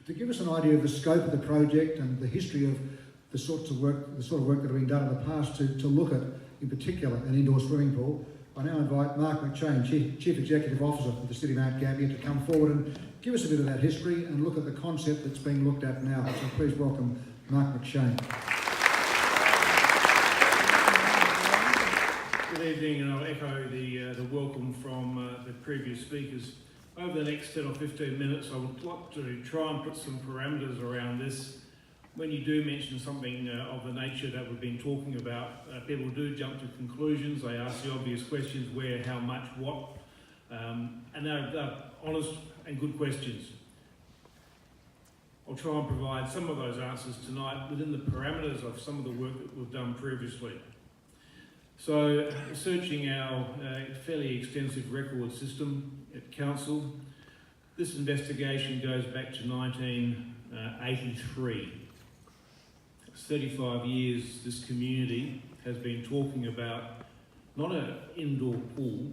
to give us an idea of the scope of the project and the history of the sort of work that have been done in the past to look at, in particular, an indoor swimming pool. I now invite Mark McShane, Chief Executive Officer of the City of Mount Gambier, to come forward and give us a bit of that history and look at the concept that's being looked at now. So please welcome Mark McShane. Good evening, and I'll echo the welcome from the previous speakers. Over the next 10 or 15 minutes, I would like to try and put some parameters around this. When you do mention something of the nature that we've been talking about, people do jump to conclusions. They ask the obvious questions: where, how much, what, and they're honest and good questions. I'll try and provide some of those answers tonight within the parameters of some of the work that we've done previously. So, researching our fairly extensive record system at Council, this investigation goes back to 1983. 35 years this community has been talking about not an indoor pool,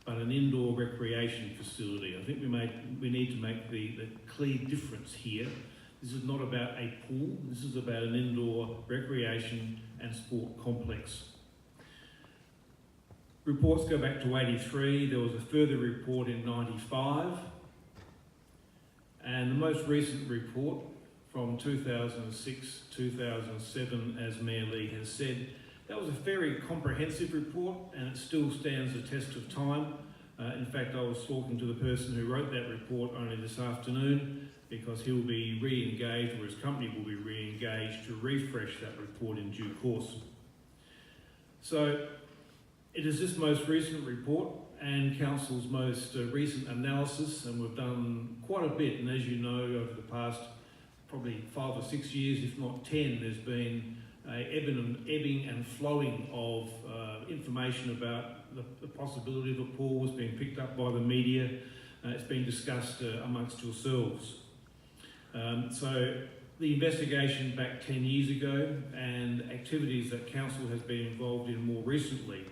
but an indoor recreation facility. I think we need to make the clear difference here. This is not about a pool, this is about an indoor recreation and sport complex. Reports go back to 83, there was a further report in 95, and the most recent report from 2006-2007, as Mayor Lee has said, that was a very comprehensive report, and it still stands the test of time. In fact, I was talking to the person who wrote that report only this afternoon, because he will be re-engaged, or his company will be re-engaged to refresh that report in due course. So, it is this most recent report and Council's most recent analysis, and we've done quite a bit, and as you know, over the past probably 5 or 6 years, if not 10, there's been ebbing and flowing of information about the possibility of a pool. It's been picked up by the media, it's been discussed amongst yourselves. So the investigation back 10 years ago and activities that Council has been involved in more recently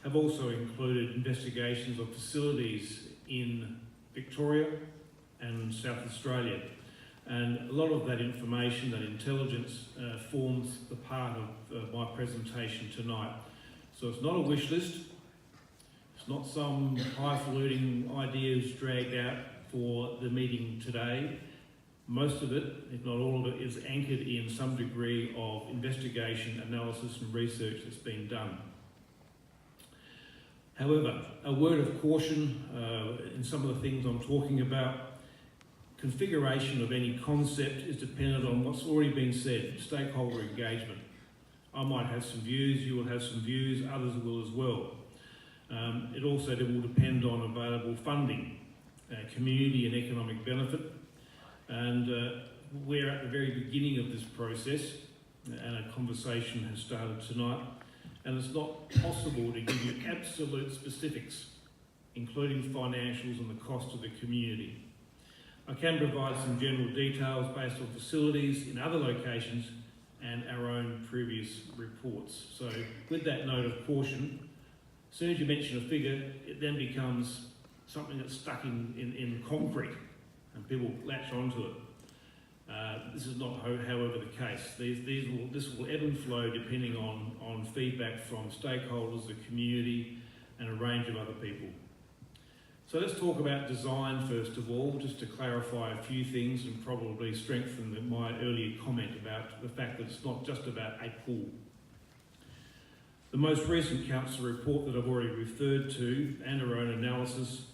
have also included investigations of facilities in Victoria and South Australia. And a lot of that information, that intelligence, forms the part of my presentation tonight. So it's not a wish list, it's not some highfalutin ideas dragged out for the meeting today. Most of it, if not all of it, is anchored in some degree of investigation, analysis and research that's been done. However, a word of caution in some of the things I'm talking about. Configuration of any concept is dependent on what's already been said, stakeholder engagement. I might have some views, you will have some views, others will as well. It also will depend on available funding, community and economic benefit, and we're at the very beginning of this process, and a conversation has started tonight. And it's not possible to give you absolute specifics, including financials and the cost to the community. I can provide some general details based on facilities in other locations and our own previous reports. So with that note of caution, as soon as you mention a figure, it then becomes something that's stuck in concrete and people latch onto it. This is not, however, the case. This will ebb and flow depending on feedback from stakeholders, the community, and a range of other people. So let's talk about design first of all, just to clarify a few things and probably strengthen my earlier comment about the fact that it's not just about a pool. The most recent Council report that I've already referred to, and our own analysis,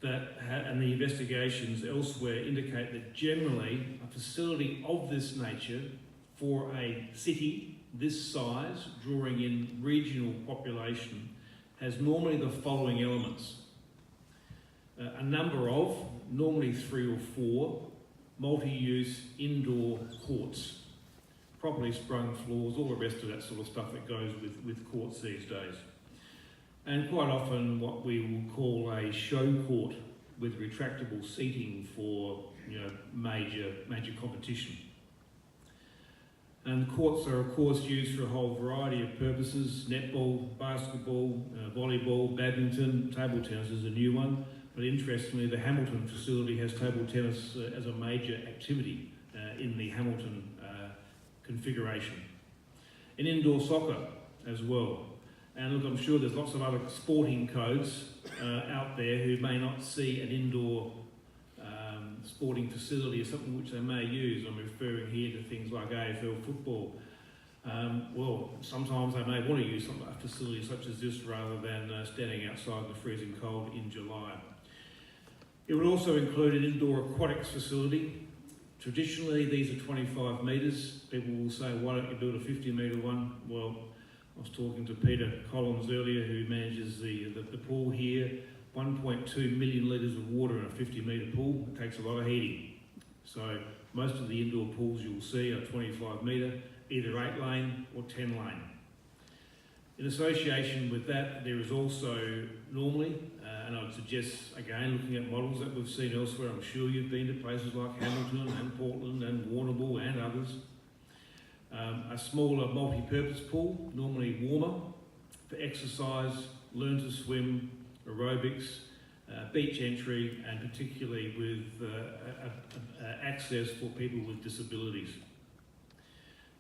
and the investigations elsewhere indicate that generally a facility of this nature for a city this size, drawing in regional population, has normally the following elements. A number of, normally 3 or 4, multi-use indoor courts, properly sprung floors, all the rest of that sort of stuff that goes with courts these days. And quite often what we will call a show court with retractable seating for major competition. And courts are of course used for a whole variety of purposes: netball, basketball, volleyball, badminton, table tennis is a new one, but interestingly, the Hamilton facility has table tennis as a major activity in the Hamilton configuration. In indoor soccer as well. And look, I'm sure there's lots of other sporting codes out there who may not see an indoor sporting facility as something which they may use. I'm referring here to things like AFL football. Well, sometimes they may want to use a facility such as this rather than standing outside in the freezing cold in July. It would also include an indoor aquatics facility. Traditionally, these are 25 metres. People will say, why don't you build a 50-metre one? Well, I was talking to Peter Collins earlier, who manages the pool here. 1.2 million litres of water in a 50-metre pool. It takes a lot of heating. So most of the indoor pools you'll see are 25 metre, either 8-lane or 10-lane. In association with that, there is also normally, and I would suggest, again, looking at models that we've seen elsewhere, I'm sure you've been to places like Hamilton and Portland and Warrnambool and others, a smaller multi-purpose pool, normally warmer, for exercise, learn to swim, aerobics, beach entry, and particularly with access for people with disabilities.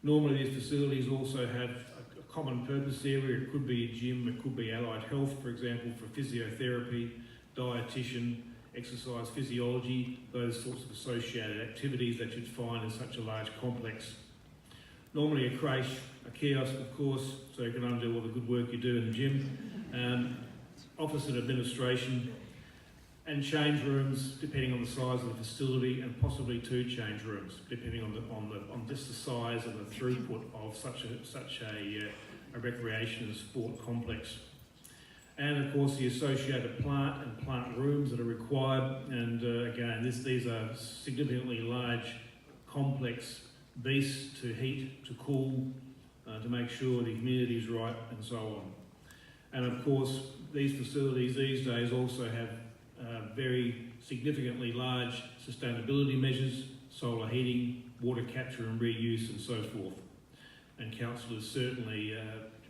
Normally these facilities also have a common purpose area. It could be a gym, it could be allied health, for example, for physiotherapy, dietitian, exercise physiology, those sorts of associated activities that you'd find in such a large complex. Normally a creche, a kiosk of course, so you can undo all the good work you do in the gym, office and administration, and change rooms depending on the size of the facility, and possibly 2 change rooms depending on just the size and the throughput of such a recreation and sport complex. And of course the associated plant and plant rooms that are required, and again these are significantly large complex beasts to heat, to cool, to make sure the humidity is right and so on. And of course these facilities these days also have very significantly large sustainability measures, solar heating, water capture and reuse and so forth. And council is certainly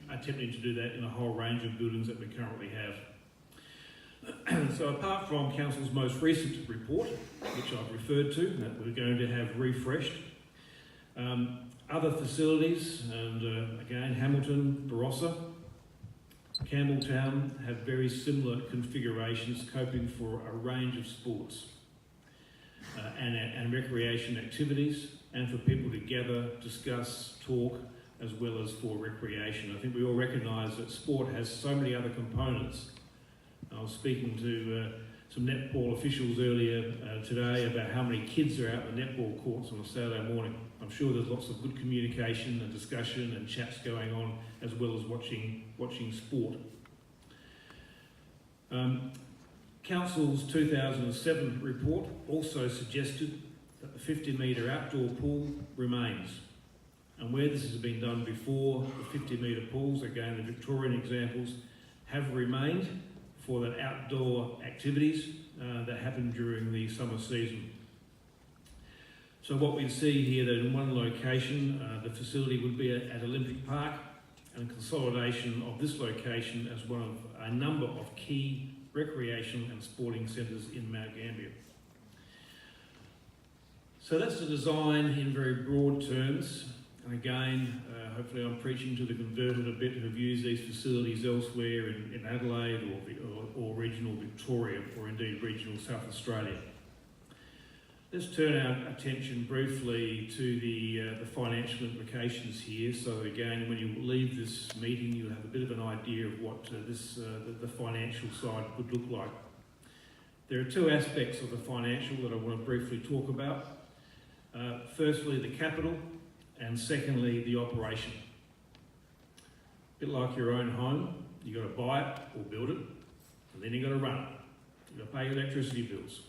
attempting to do that in a whole range of buildings that we currently have. So apart from council's most recent report, which I've referred to, that we're going to have refreshed, other facilities, and again Hamilton, Barossa, Campbelltown have very similar configurations, coping for a range of sports and recreation activities, and for people to gather, discuss, talk, as well as for recreation. I think we all recognise that sport has so many other components. I was speaking to some netball officials earlier today about how many kids are out in the netball courts on a Saturday morning. I'm sure there's lots of good communication and discussion and chats going on, as well as watching sport. Council's 2007 report also suggested that the 50-metre outdoor pool remains. And where this has been done before, the 50-metre pools, again the Victorian examples, have remained for the outdoor activities that happen during the summer season. So what we see here, that in one location, the facility would be at Olympic Park, and consolidation of this location as one of a number of key recreation and sporting centres in Mount Gambier. So that's the design in very broad terms. And again, hopefully I'm preaching to the converted a bit who've used these facilities elsewhere in Adelaide or regional Victoria, or indeed regional South Australia. Let's turn our attention briefly to the financial implications here. So again, when you leave this meeting, you'll have a bit of an idea of what the financial side could look like. There are 2 aspects of the financial that I want to briefly talk about. Firstly, the capital, and secondly, the operation. A bit like your own home, you've got to buy it or build it, and then you've got to run it. You've got to pay electricity bills.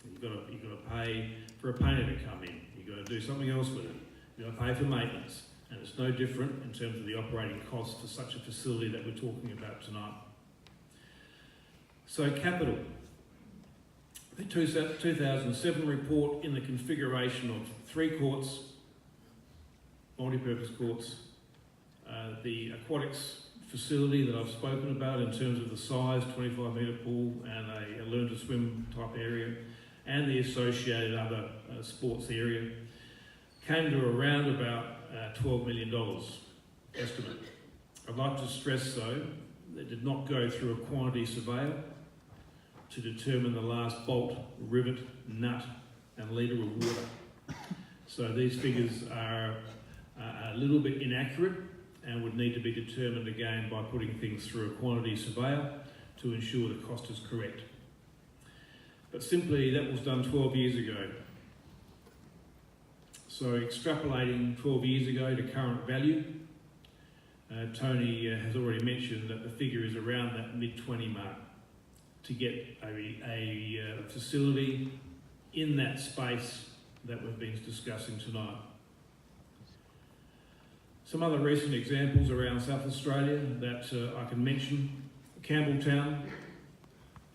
You've got to pay for a painter to come in. You've got to do something else with it. You've got to pay for maintenance. And it's no different in terms of the operating costs for such a facility that we're talking about tonight. So capital. The 2007 report, in the configuration of 3 courts, multi-purpose courts, the aquatics facility that I've spoken about in terms of the size, 25-metre pool and a learn-to-swim type area, and the associated other sports area, came to around about $12 million estimate. I'd like to stress, though, that it did not go through a quantity surveyor to determine the last bolt, rivet, nut and litre of water. So these figures are a little bit inaccurate and would need to be determined again by putting things through a quantity surveyor to ensure the cost is correct. But simply, that was done 12 years ago. So extrapolating 12 years ago to current value, Tony has already mentioned that the figure is around that mid-20 mark to get a facility in that space that we've been discussing tonight. Some other recent examples around South Australia that I can mention. Campbelltown.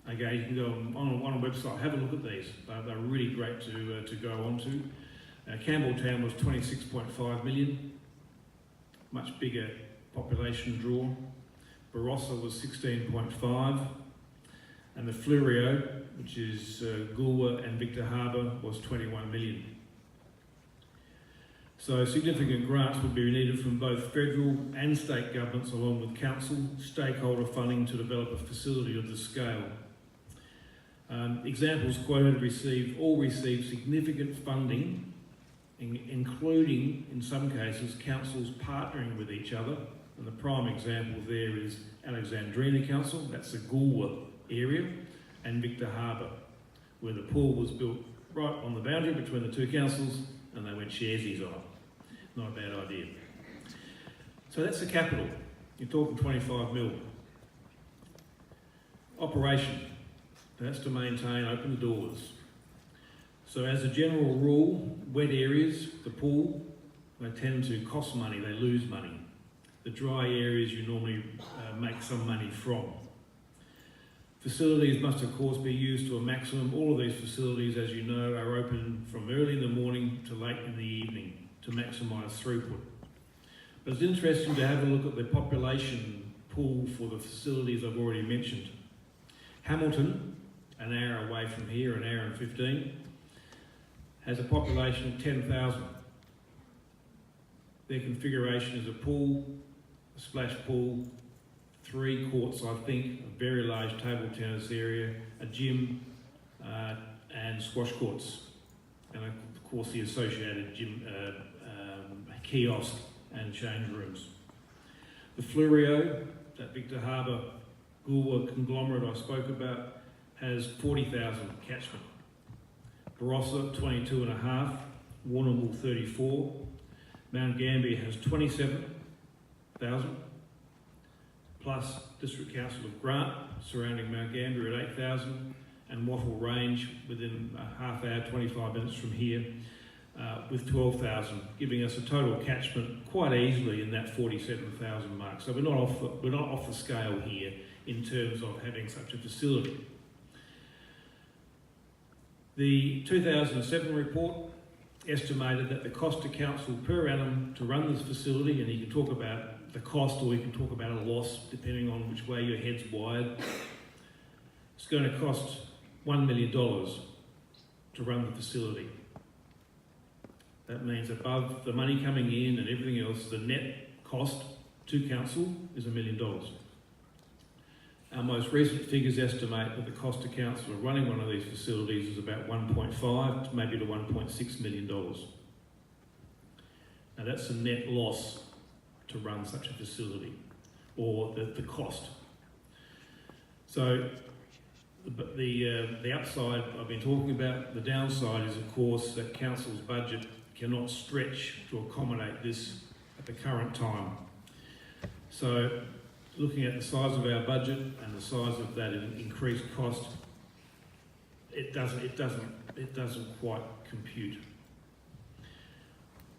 Again, you can go on a website, have a look at these. They're really great to go on to. Campbelltown was 26.5 million, much bigger population draw. Barossa was 16.5, and the Fleurieu, which is Goolwa and Victor Harbour, was 21 million. So significant grants would be needed from both federal and state governments, along with council stakeholder funding to develop a facility of this scale. Examples quoted all received significant funding, including, in some cases, councils partnering with each other. And the prime example there is Alexandrina Council, that's the Goolwa area, and Victor Harbour, where the pool was built right on the boundary between the two councils, and they went sharesies on it. Not a bad idea. So that's the capital. You're talking 25 mil. Operation. That's to maintain, open the doors. So as a general rule, wet areas, the pool, they tend to cost money, they lose money. The dry areas you normally make some money from. Facilities must of course be used to a maximum. All of these facilities, as you know, are open from early in the morning to late in the evening to maximise throughput. But it's interesting to have a look at the population pool for the facilities I've already mentioned. Hamilton, an hour away from here, an hour and 15, has a population of 10,000. Their configuration is a pool, a splash pool, 3 courts, I think, a very large table tennis area, a gym, and squash courts, and of course the associated gym, kiosk and change rooms. The Fleurieu, that Victor Harbour Goolwa conglomerate I spoke about, has 40,000 catchment. Barossa, 22.5, Warrnambool 34, Mount Gambier has 27,000, plus District Council of Grant surrounding Mount Gambier at 8,000, and Waffle Range within a half hour, 25 minutes from here, with 12,000, giving us a total catchment quite easily in that 47,000 mark. So we're not off the scale here in terms of having such a facility. The 2007 report estimated that the cost to council per annum to run this facility, and you can talk about the cost or you can talk about a loss depending on which way your head's wired, it's going to cost $1 million to run the facility. That means above the money coming in and everything else, the net cost to council is $1 million. Our most recent figures estimate that the cost to council of running one of these facilities is about $1.5 maybe to $1.6 million. Now that's a net loss to run such a facility, or the cost. So the upside I've been talking about, the downside is of course that council's budget cannot stretch to accommodate this at the current time. So looking at the size of our budget and the size of that increased cost, it doesn't quite compute.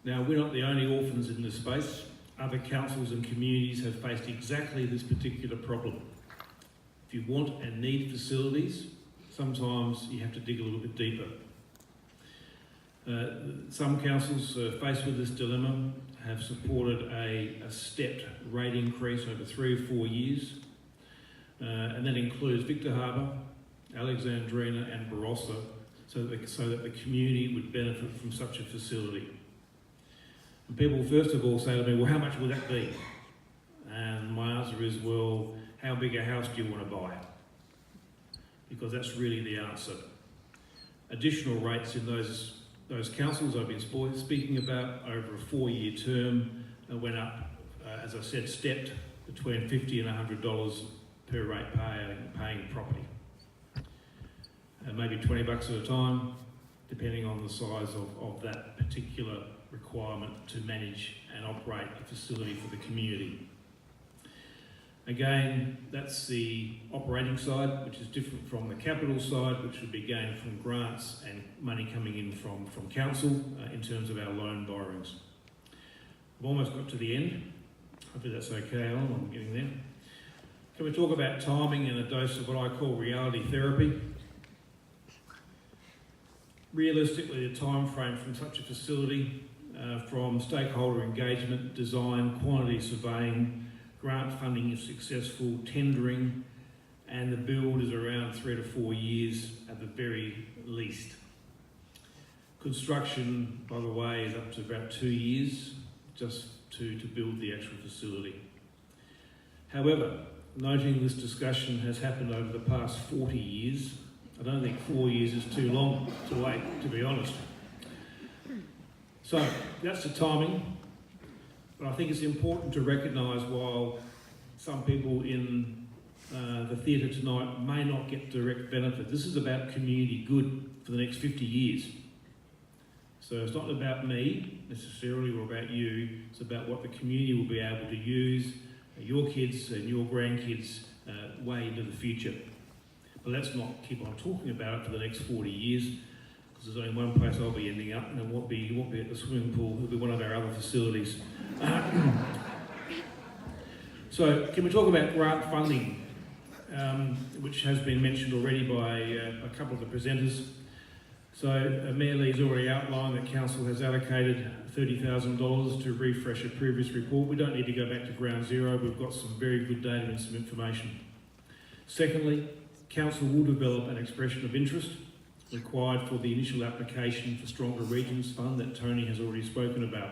Now, we're not the only orphans in this space. Other councils and communities have faced exactly this particular problem. If you want and need facilities, sometimes you have to dig a little bit deeper. Some councils faced with this dilemma have supported a stepped rate increase over 3 or 4 years, and that includes Victor Harbour, Alexandrina and Barossa, so that the community would benefit from such a facility. And people first of all say to me, well, how much will that be? And my answer is, well, how big a house do you want to buy? Because that's really the answer. Additional rates in those councils I've been speaking about over a 4-year term went up, as I said, stepped between $50 and $100 per rate paying property. Maybe $20 at a time, depending on the size of that particular requirement to manage and operate a facility for the community. Again, that's the operating side, which is different from the capital side, which would be gained from grants and money coming in from council in terms of our loan borrowings. I've almost got to the end. Hopefully that's okay, Alan, I'm getting there. Can we talk about timing and a dose of what I call reality therapy? Realistically, the time frame from such a facility, from stakeholder engagement, design, quantity surveying, grant funding if successful, tendering, and the build is around 3 to 4 years at the very least. Construction, by the way, is up to about 2 years just to build the actual facility. However, noting this discussion has happened over the past 40 years, I don't think 4 years is too long to wait, to be honest. So that's the timing. But I think it's important to recognise, while some people in the theatre tonight may not get direct benefit, this is about community good for the next 50 years. So it's not about me necessarily or about you, it's about what the community will be able to use, your kids and your grandkids way into the future. But let's not keep on talking about it for the next 40 years, because there's only one place I'll be ending up, and it won't be at the swimming pool, it'll be one of our other facilities. So can we talk about grant funding, which has been mentioned already by a couple of the presenters. So Mayor Lee's already outlined that Council has allocated $30,000 to refresh a previous report. We don't need to go back to ground zero, we've got some very good data and some information. Secondly, Council will develop an expression of interest required for the initial application for Stronger Regions Fund that Tony has already spoken about.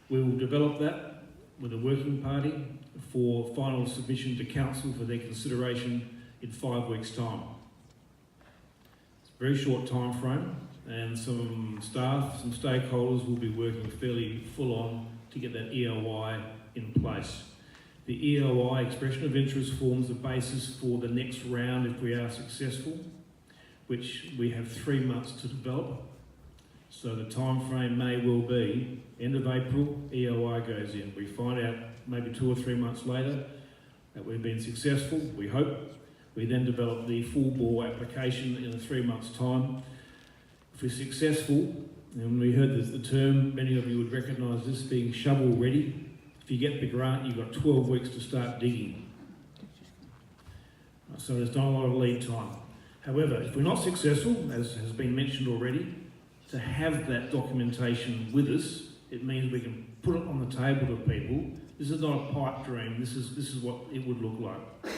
We will develop that with a working party for final submission to Council for their consideration in 5 weeks' time. It's a very short time frame, and some staff, some stakeholders will be working fairly full on to get that EOI in place. The EOI, expression of interest, forms the basis for the next round if we are successful, which we have 3 months to develop. So the time frame may well be end of April, EOI goes in. We find out maybe 2 or 3 months later that we've been successful, we hope. We then develop the full bore application in a 3 months' time. If we're successful, and we heard the term, many of you would recognise this being shovel ready. If you get the grant, you've got 12 weeks to start digging. So there's not a lot of lead time. However, if we're not successful, as has been mentioned already, to have that documentation with us, it means we can put it on the table to people. This is not a pipe dream, this is what it would look like.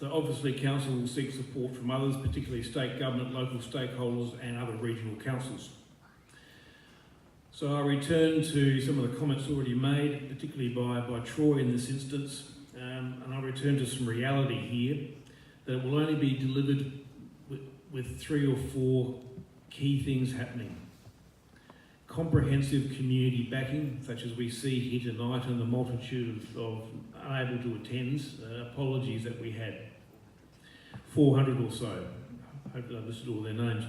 So obviously Council will seek support from others, particularly state government, local stakeholders and other regional councils. So I'll return to some of the comments already made, particularly by Troy in this instance, and I'll return to some reality here, that it will only be delivered with 3 or 4 key things happening. Comprehensive community backing, such as we see here tonight, and the multitude of unable to attend, apologies that we had. 400 or so, hopefully I've listed all their names.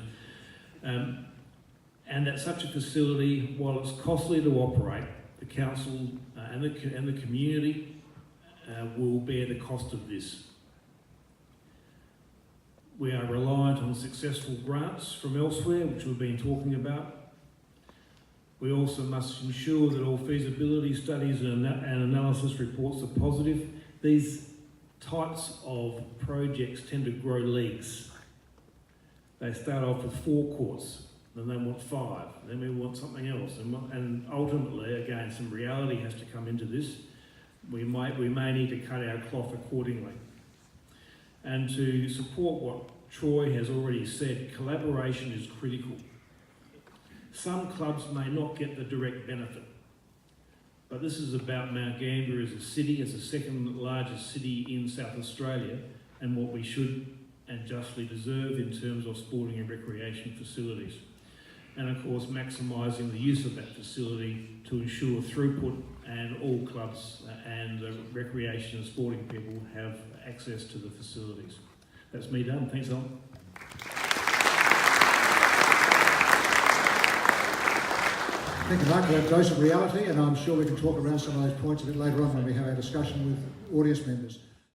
And that such a facility, while it's costly to operate, the council and the community will bear the cost of this. We are reliant on successful grants from elsewhere, which we've been talking about. We also must ensure that all feasibility studies and analysis reports are positive. These types of projects tend to grow legs. They start off with forecourts, then they want 5, then we want something else, and ultimately, again, some reality has to come into this. We may need to cut our cloth accordingly. And to support what Troy has already said, collaboration is critical. Some clubs may not get the direct benefit, but this is about Mount Gambier as a city, as the second largest city in South Australia, and what we should and justly deserve in terms of sporting and recreation facilities. And of course, maximising the use of that facility to ensure throughput and all clubs and recreation and sporting people have access to the facilities. That's me done. Thanks, Alan. Thank you, Mark, for that dose of reality, and I'm sure we can talk around some of those points a bit later on when we have our discussion with audience members.